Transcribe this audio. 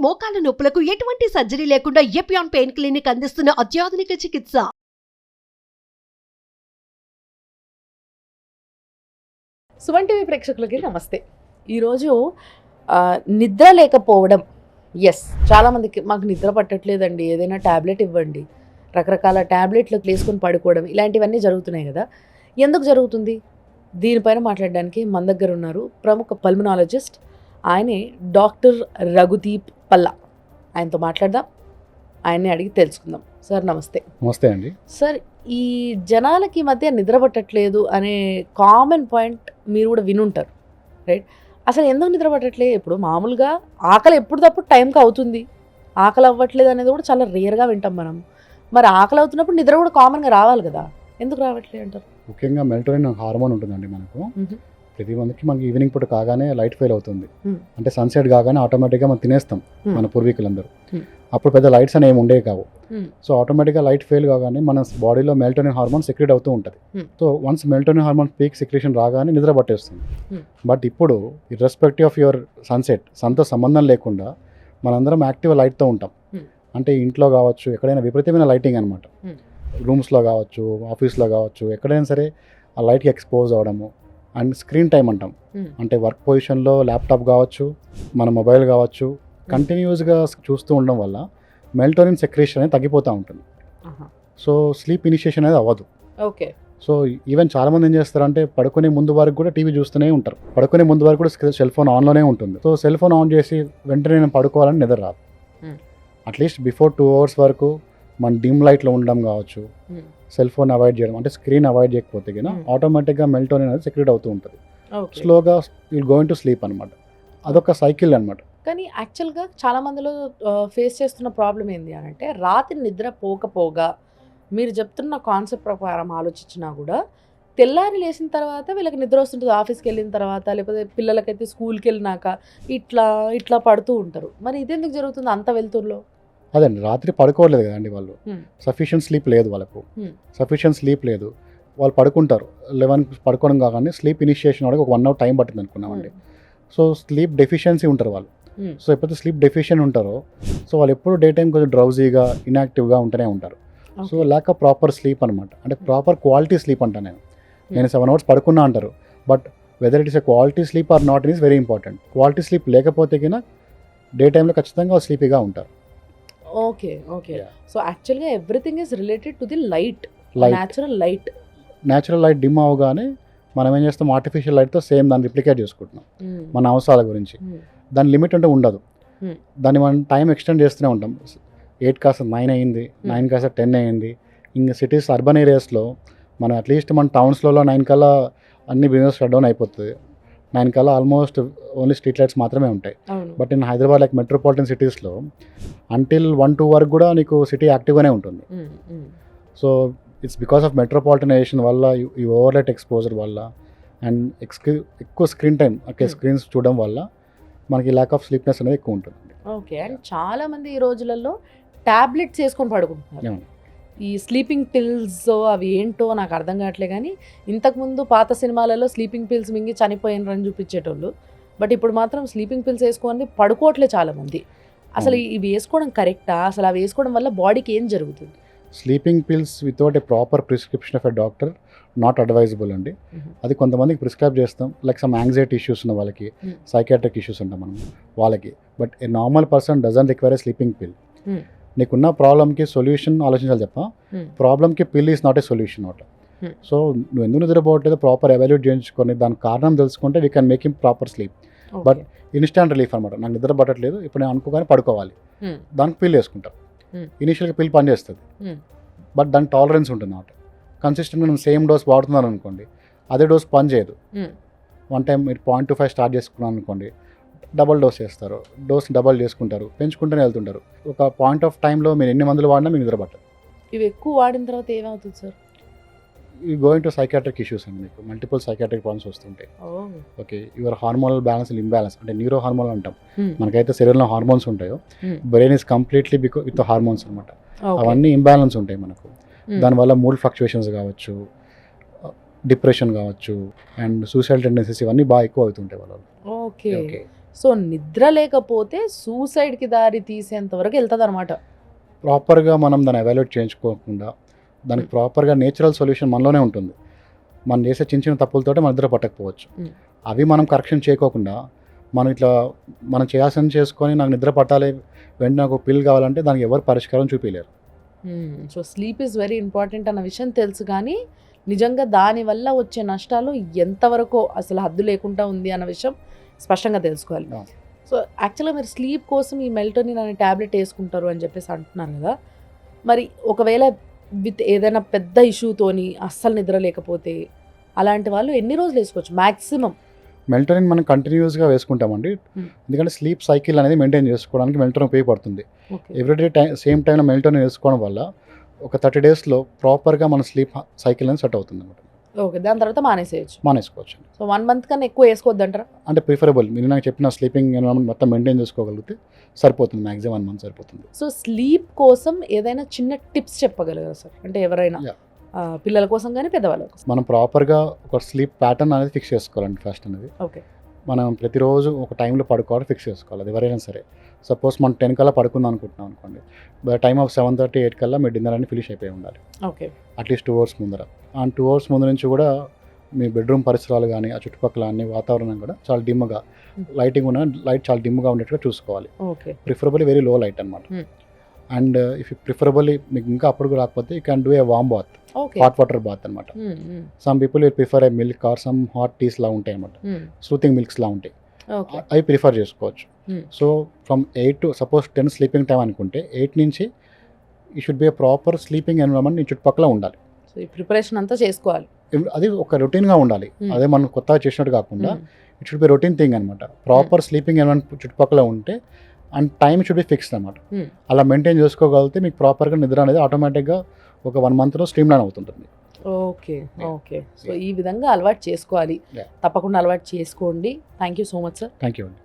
మోకాల నొప్పులకు ఎటువంటి సర్జరీ లేకుండా ఎపియాన్ పెయిన్ క్లినిక్ అందిస్తున్న అత్యాధునిక చికిత్స. సుమన్ టీవీ ప్రేక్షకులకి నమస్తే. ఈరోజు నిద్ర లేకపోవడం. చాలామందికి మాకు నిద్ర పట్టట్లేదండి, ఏదైనా ట్యాబ్లెట్ ఇవ్వండి, రకరకాల ట్యాబ్లెట్లు వేసుకొని పడుకోవడం, ఇలాంటివన్నీ జరుగుతున్నాయి కదా. ఎందుకు జరుగుతుంది? దీనిపైన మాట్లాడడానికి మన దగ్గర ఉన్నారు ప్రముఖ పల్మనాలజిస్ట్, ఆయనే డాక్టర్ రఘుదీప్ పల్లా. ఆయనతో మాట్లాడదాం, ఆయన్ని అడిగి తెలుసుకుందాం. సార్ నమస్తే. నమస్తే అండి. సార్, ఈ జనాలకి ఈ మధ్య నిద్ర పట్టట్లేదు అనే కామన్ పాయింట్ మీరు కూడా వినుంటారు, రైట్? అసలు ఎందుకు నిద్ర పట్టట్లే? ఇప్పుడు మామూలుగా ఆకలి ఎప్పుడు తప్పుడు టైంకి అవుతుంది, ఆకలి అవ్వట్లేదు అనేది కూడా చాలా రేర్గా వింటాం మనం. మరి ఆకలి అవుతున్నప్పుడు నిద్ర కూడా కామన్గా రావాలి కదా, ఎందుకు రావట్లేదు అంటారు? ముఖ్యంగా మెలటోనిన్ హార్మోన్ ఉంటుందండి మనకు. ప్రతి మందికి మనకి ఈవినింగ్ పూట కాగానే లైట్ ఫెయిల్ అవుతుంది, అంటే సన్సెట్ కాగానే ఆటోమేటిక్గా మనం తినేస్తాం మన పూర్వీకులందరూ. అప్పుడు పెద్ద లైట్స్ అనేవి ఉండేవి కావు. సో ఆటోమేటిక్గా లైట్ ఫెయిల్ కాగానే మన బాడీలో మెలటోనిన్ హార్మోన్ సెక్రెట్ అవుతూ ఉంటుంది. So once melatonin hormone peak secretion రాగానే నిద్ర పట్టేస్తుంది. బట్ ఇప్పుడు ఇర్రెస్పెక్టివ్ ఆఫ్ యువర్ సన్తో సంబంధం లేకుండా మనందరం యాక్టివ్ లైట్తో ఉంటాం. అంటే ఇంట్లో కావచ్చు, ఎక్కడైనా విపరీతమైన లైటింగ్ అనమాట, రూమ్స్లో కావచ్చు, ఆఫీస్లో కావచ్చు, ఎక్కడైనా సరే ఆ లైట్కి ఎక్స్పోజ్ అవడము. అండ్ స్క్రీన్ టైం అంటాం, అంటే వర్క్ పొజిషన్లో ల్యాప్టాప్ కావచ్చు, మన మొబైల్ కావచ్చు, కంటిన్యూస్గా చూస్తూ ఉండడం వల్ల మెలటోనిన్ సెక్రేషన్ అనేది తగ్గిపోతూ ఉంటుంది. సో స్లీప్ ఇనిషియేషన్ అనేది అవ్వదు. ఓకే. సో ఈవెన్ చాలామంది ఏం చేస్తారంటే పడుకునే ముందు వరకు కూడా టీవీ చూస్తూనే ఉంటారు, పడుకునే ముందు వరకు కూడా సెల్ ఫోన్ ఆన్లోనే ఉంటుంది. సో సెల్ ఫోన్ ఆన్ చేసి వెంటనే నేను పడుకోవాలని నిద్ర రాదు. అట్లీస్ట్ బిఫోర్ 2 hours వరకు మన డిమ్ లైట్లో ఉండడం కావచ్చు, సెల్ ఫోన్ అవాయిడ్ చేయడం, అంటే స్క్రీన్ అవాయిడ్ చేయకపోతే కన్నా ఆటోమేటిక్గా మెలటోనిన్ అనేది సెక్రెట్ అవుతూ ఉంటుంది. స్లోగా విల్ గోయింగ్ టు స్లీప్ అనమాట. అదొక సైకిల్ అనమాట. కానీ యాక్చువల్గా చాలా మందిలో ఫేస్ చేస్తున్న ప్రాబ్లం ఏంటి అని అంటే, రాత్రి నిద్ర పోకపోగా మీరు చెప్తున్న కాన్సెప్ట్ ప్రకారం ఆలోచించినా కూడా తెల్లారి లేచిన తర్వాత వీళ్ళకి నిద్ర వస్తుంటుంది, ఆఫీస్కి వెళ్ళిన తర్వాత, లేకపోతే పిల్లలకైతే స్కూల్కి వెళ్ళినాక ఇట్లా పడుతూ ఉంటారు. మరి ఇదెందుకు జరుగుతుంది అంత వెలుతురులో? అదండి, రాత్రి పడుకోవట్లేదు కదండి వాళ్ళు, సఫిషియెంట్ స్లీప్ లేదు వాళ్ళకు. సఫిషియెంట్ స్లీప్ లేదు, వాళ్ళు పడుకుంటారు 11 పడుకోవడం కాగానే స్లీప్ ఇనిషియేషన్ వాడికి ఒక 1 hour టైం పట్టింది అనుకున్నామండి. సో స్లీప్ డెఫిషియన్సీ ఉంటారు వాళ్ళు. సో ఎప్పుడైతే స్లీప్ డెఫిషియెంట్ ఉంటారో సో వాళ్ళు ఎప్పుడు డే టైం కొంచెం డ్రౌజీగా, ఇన్యాక్టివ్గా ఉంటూనే ఉంటారు. So lack of proper sleep అనమాట, అంటే ప్రాపర్ క్వాలిటీ స్లీప్ అంటాను నేను 7 hours పడుకున్నా అంటారు. But whether it is a quality sleep are not is very important. Quality sleep లేకపోతే కన్నా డే టైంలో ఖచ్చితంగా స్లీపీగా ఉంటారు. ఓకే. సో యాక్చువల్గా everything is related to the light. Natural light dim అవగానే మనం ఏం చేస్తాం, ఆర్టిఫిషియల్ లైట్తో సేమ్ దాన్ని రిప్లికేట్ చేసుకుంటున్నాం మన అవసరాల గురించి. దాని లిమిట్ అంటే ఉండదు, దాన్ని మనం టైం ఎక్స్టెండ్ చేస్తూనే ఉంటాం. 8 కాస్త 9 అయింది, 9 కాస్త 10 అయింది. ఇంకా సిటీస్, అర్బన్ ఏరియాస్లో మనం అట్లీస్ట్ మన టౌన్స్లలో 9 కల్లా అన్ని బిజినెస్ షట్ డౌన్ అయిపోతుంది. 9 కల్లా ఆల్మోస్ట్ ఓన్లీ స్ట్రీట్ లైట్స్ మాత్రమే ఉంటాయి. But in Hyderabad like metropolitan సిటీస్లో అంటిల్ 1-2 వరకు కూడా నీకు సిటీ యాక్టివ్గానే ఉంటుంది. సో ఇట్స్ బికాస్ ఆఫ్ మెట్రోపాలిటనైజేషన్ వల్ల, ఈ ఓవర్లైట్ ఎక్స్పోజర్ వల్ల, అండ్ ఎక్కువ స్క్రీన్ టైం, స్క్రీన్స్ చూడడం వల్ల మనకి ల్యాక్ ఆఫ్ స్లీప్నెస్ అనేది ఎక్కువ ఉంటుంది. ఓకే. అండ్ చాలామంది ఈ రోజులలో ట్యాబ్లెట్స్ వేసుకొని పడుకుంటున్నారు. ఈ స్లీపింగ్ పిల్స్ అవి ఏంటో నాకు అర్థం కావట్లే. కానీ ఇంతకుముందు పాత సినిమాలలో స్లీపింగ్ పిల్స్ మింగి చనిపోయినరని చూపించేటోళ్ళు, బట్ ఇప్పుడు మాత్రం స్లీపింగ్ పిల్స్ వేసుకొని పడుకోవట్లే చాలామంది. అసలు ఇవి వేసుకోవడం కరెక్టా? అసలు అవి వేసుకోవడం వల్ల బాడీకి ఏం జరుగుతుంది? Sleeping pills without a proper prescription of a doctor not advisable అండి. అది కొంతమందికి ప్రిస్క్రైబ్ చేస్తాం, లైక్ సమ్ యాంగ్జైటీ ఇష్యూస్ ఉన్న వాళ్ళకి, సైకాట్రిక్ ఇష్యూస్ ఉంటాం మనం వాళ్ళకి. But A normal person doesn't require A sleeping పిల్. నీకున్న ప్రాబ్లమ్కి సొల్యూషన్ ఆలోచించాలి తప్ప ప్రాబ్లమ్కి పిల్ is not a solution out. So నువ్వు ఎందుకు నిద్రపోవట్లేదు ప్రాపర్ ఎవాల్యూట్ చేయించుకొని దాని కారణం తెలుసుకుంటే we can make him proper sleep. But instant relief అనమాట, నాకు నిద్ర పట్టట్లేదు ఇప్పుడు నేను అనుకోగానే పడుకోవాలి, దానికి పిల్ వేసుకుంటాం. ఇనీషియల్గా పిల్ పనిచేస్తుంది, బట్ దాని టాలరెన్స్ ఉంటుంది అన్నమాట. కన్సిస్టెంట్గా మనం సేమ్ డోస్ వాడుతున్నాను అనుకోండి, అదే డోస్ పని చేయదు. 1 time మీరు 0.25 స్టార్ట్ చేసుకున్నాను అనుకోండి, డబల్ డోస్ చేస్తారు, డోస్ డబల్ చేసుకుంటారు, పెంచుకుంటూనే వెళ్తుంటారు. ఒక పాయింట్ ఆఫ్ టైంలో మీరు ఎన్ని మందులు వాడినా మీకు నిద్ర పట్టదు. ఇవి ఎక్కువ వాడిన తర్వాత ఏమవుతుంది సార్? ఈ గోయింగ్ టు సైకాట్రిక్ ఇష్యూస్ అండి, మీకు మల్టిపుల్ సైకాట్రిక్ ప్రాబ్లమ్స్ వస్తుంటాయి. Okay, your hormonal balance imbalance, అంటే న్యూరో హార్మోన్ అంటాం. మనకైతే శరీరంలో హార్మోన్స్ ఉంటాయో, brain is completely with hormones అనమాట. అవన్నీ ఇంబ్యాలెన్స్ ఉంటాయి మనకు. దానివల్ల మూడ్ ఫ్లక్చువేషన్స్ కావచ్చు, డిప్రెషన్ కావచ్చు, అండ్ సూసైడ్ టెండెన్సీస్ ఇవన్నీ బాగా ఎక్కువ అవుతుంటాయి వాళ్ళు. ఓకే. సో నిద్ర లేకపోతే సూసైడ్కి దారి తీసేంత వరకు వెళ్తుంది అనమాట. ప్రాపర్గా మనం దాన్ని ఎవాల్యుయేట్ చేయించుకోకుండా దానికి ప్రాపర్గా నేచురల్ సొల్యూషన్ మనలోనే ఉంటుంది. మనం చేసే చిన్న చిన్న తప్పులతోటే మన నిద్ర పట్టకపోవచ్చు. అవి మనం కరెక్షన్ చేయకోకుండా మనం ఇట్లా మనం చేయాల్సింది చేసుకొని నాకు నిద్ర పట్టాలి, వెంటనే నాకు పిల్ కావాలంటే దానికి ఎవరు పరిష్కారం చూపించలేరు. So sleep is very important అన్న విషయం తెలుసు, కానీ నిజంగా దానివల్ల వచ్చే నష్టాలు ఎంతవరకు అసలు హద్దు లేకుండా ఉంది అన్న విషయం స్పష్టంగా తెలుసుకోవాలి. Yeah. సో యాక్చువల్గా మీరు స్లీప్ కోసం ఈ మెల్టోనిన్ అనే ట్యాబ్లెట్ వేసుకుంటారు అని చెప్పేసి అంటున్నారు కదా, మరి ఒకవేళ విత్ ఏదైనా పెద్ద ఇష్యూతోని అస్సలు నిద్ర లేకపోతే అలాంటి వాళ్ళు ఎన్ని రోజులు వేసుకోవచ్చు మ్యాక్సిమం? మెల్టోనిన్ మనం కంటిన్యూస్గా వేసుకుంటామండి. ఎందుకంటే స్లీప్ సైకిల్ అనేది మెయింటైన్ చేసుకోవడానికి మెల్టోనిన్ ఉపయోగపడుతుంది. ఎవ్రీడే సేమ్ టైంలో మెల్టోనిన్ వేసుకోవడం వల్ల ఒక 30 డేస్లో ప్రాపర్గా మన స్లీప్ సైకిల్ అనేది సెట్ అవుతుంది అనమాట. ఓకే, దాని తర్వాత మానేసుకోవచ్చు. సో 1 month కన్నా ఎక్కువ వేసుకోవద్దు అంటారా? అంటే ప్రిఫరబుల్ మీరు నాకు చెప్పిన స్లీపింగ్ ఎన్విరాన్మెంట్ మొత్తం మెయింటైన్ చేసుకోగలిగితే సరిపోతుంది, మ్యాక్సిమం 1 month సరిపోతుంది. సో స్లీప్ కోసం ఏదైనా చిన్న టిప్స్ చెప్పగలరా సార్? అంటే ఎవరైనా Yeah. పిల్లల కోసం కానీ పెద్దవాళ్ళ కోసం? మనం ప్రాపర్గా ఒక స్లీప్ ప్యాటర్న్ అనేది ఫిక్స్ చేసుకోవాలండి. ఫస్ట్ అనేది ఓకే, మనం ప్రతిరోజు ఒక టైంలో పడుకోవాలి, ఫిక్స్ చేసుకోవాలి. అది ఎవరైనా సరే. సపోజ్ మనం 10 కల్లా పడుకుందాం అనుకుంటున్నాం అనుకోండి, బై టైమ్ ఆఫ్ 7:30, 8 కల్లా మీ డిన్నర్ అన్ని ఫినిష్ అయిపోయి ఉండాలి. ఓకే, అట్లీస్ట్ 2 hours ముందర. ఆ 2 hours ముందు నుంచి కూడా మీ బెడ్రూమ్ పరిసరాలు కానీ ఆ చుట్టుపక్కల అన్ని వాతావరణం కూడా చాలా డిమ్గా, లైట్ చాలా డిమ్గా ఉండేట్టుగా చూసుకోవాలి. Okay, preferably very low light అనమాట. అండ్ ఇఫ్ ప్రిఫరబుల్లీ మీకు ఇంకా అప్పుడు కూడా రాకపోతే you can do a warm bath, okay, hot water bath అనమాట. Some people will prefer a milk or some hot teas లా ఉంటాయి అనమాట, సూతింగ్ మిల్క్స్ లా ఉంటాయి, ఓకే, అవి ప్రిఫర్ చేసుకోవచ్చు. So from 8 to suppose 10 sleeping time అనుకుంటే 8 నుంచి ఈ should be a proper sleeping environment నీ చుట్టుపక్కల ఉండాలి. సో ఈ ప్రిపరేషన్ అంతా చేసుకోవాలి. అది ఒక రొటీన్గా ఉండాలి. అదే మనం కొత్తగా చేసినట్టు కాకుండా it should be routine thing అనమాట. ప్రాపర్ స్లీపింగ్ ఎన్విరాన్మెంట్ చుట్టుపక్కల ఉంటే and time should be fixed అనమాట. అలా మెయింటైన్ చేసుకోగలిగితే మీకు ప్రాపర్గా నిద్ర అనేది ఆటోమేటిక్గా ఒక 1 monthలో స్ట్రీమ్ లైన్ అవుతుంటుంది. Okay, okay. సో ఈ విధంగా అలవాటు చేసుకోవాలి. Yeah. తప్పకుండా అలవాటు చేసుకోండి. Thank you so much sir. Thank you అండి.